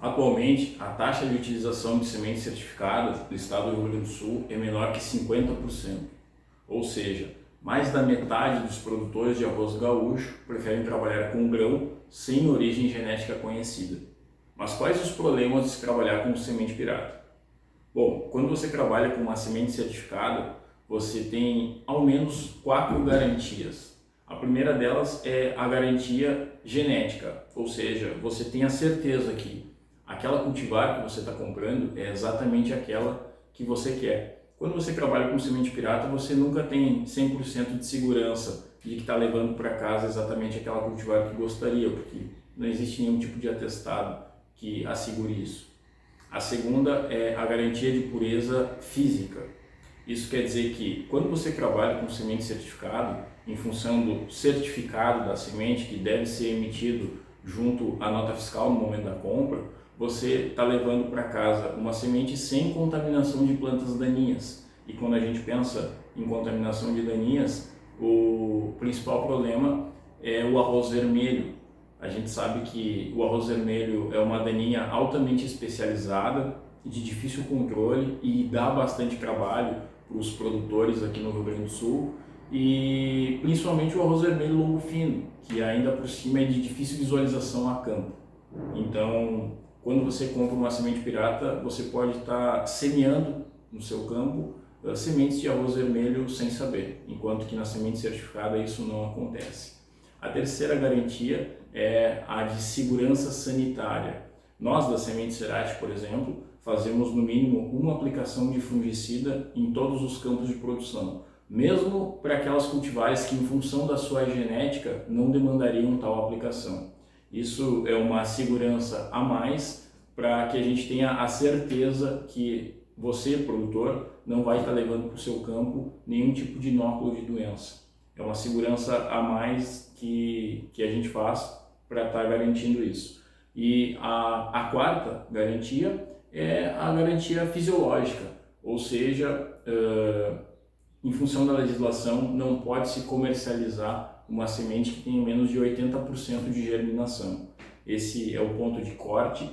Atualmente, a taxa de utilização de sementes certificadas do estado do Rio Grande do Sul é menor que 50%, ou seja, mais da metade dos produtores de arroz gaúcho preferem trabalhar com grão sem origem genética conhecida. Mas quais os problemas de se trabalhar com semente pirata? Bom, quando você trabalha com uma semente certificada, você tem ao menos 4 garantias. A primeira delas é a garantia genética, ou seja, você tem a certeza que aquela cultivar que você está comprando é exatamente aquela que você quer. Quando você trabalha com semente pirata, você nunca tem 100% de segurança de que está levando para casa exatamente aquela cultivar que gostaria, porque não existe nenhum tipo de atestado que assegure isso. A segunda é a garantia de pureza física. Isso quer dizer que quando você trabalha com semente certificado, em função do certificado da semente que deve ser emitido junto à nota fiscal no momento da compra, você está levando para casa uma semente sem contaminação de plantas daninhas. E quando a gente pensa em contaminação de daninhas, o principal problema é o arroz vermelho. A gente sabe que o arroz vermelho é uma daninha altamente especializada, de difícil controle e dá bastante trabalho para os produtores aqui no Rio Grande do Sul, e principalmente o arroz vermelho longo fino, que ainda por cima é de difícil visualização a campo. Então, quando você compra uma semente pirata, você pode estar semeando no seu campo sementes de arroz vermelho sem saber, enquanto que na semente certificada isso não acontece. A terceira garantia é a de segurança sanitária. Nós da Semente Cerati, por exemplo, fazemos no mínimo uma aplicação de fungicida em todos os campos de produção, mesmo para aquelas cultivares que, em função da sua genética, não demandariam tal aplicação. Isso é uma segurança a mais para que a gente tenha a certeza que você, produtor, não vai estar levando para o seu campo nenhum tipo de inóculo de doença. É uma segurança a mais que a gente faz para estar garantindo isso. E a quarta garantia é a garantia fisiológica, ou seja, em função da legislação, não pode se comercializar uma semente que tenha menos de 80% de germinação. Esse é o ponto de corte.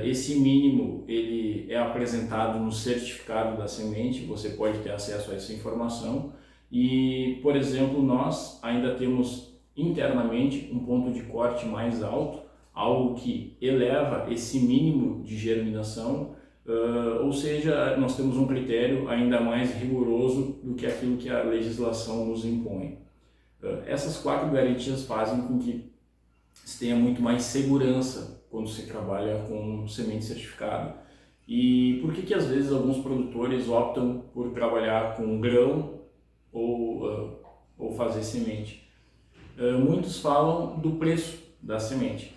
Esse mínimo ele é apresentado no certificado da semente, você pode ter acesso a essa informação. E, por exemplo, nós ainda temos internamente um ponto de corte mais alto, algo que eleva esse mínimo de germinação, ou seja, nós temos um critério ainda mais rigoroso do que aquilo que a legislação nos impõe. Essas 4 garantias fazem com que se tenha muito mais segurança quando se trabalha com semente certificada. E por que às vezes alguns produtores optam por trabalhar com grão ou fazer semente? Muitos falam do preço da semente.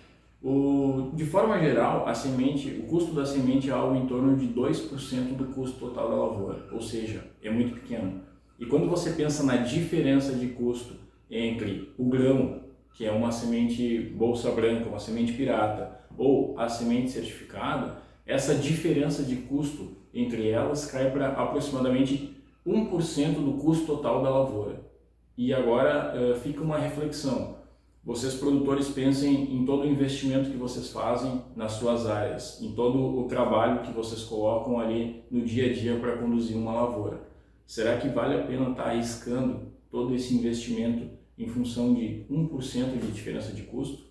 De forma geral, o custo da semente é algo em torno de 2% do custo total da lavoura, ou seja, é muito pequeno. E quando você pensa na diferença de custo entre o grão, que é uma semente bolsa branca, uma semente pirata, ou a semente certificada, essa diferença de custo entre elas cai para aproximadamente 1% do custo total da lavoura. E agora fica uma reflexão. Vocês produtores pensem em todo o investimento que vocês fazem nas suas áreas, em todo o trabalho que vocês colocam ali no dia a dia para conduzir uma lavoura. Será que vale a pena estar arriscando todo esse investimento em função de 1% de diferença de custo?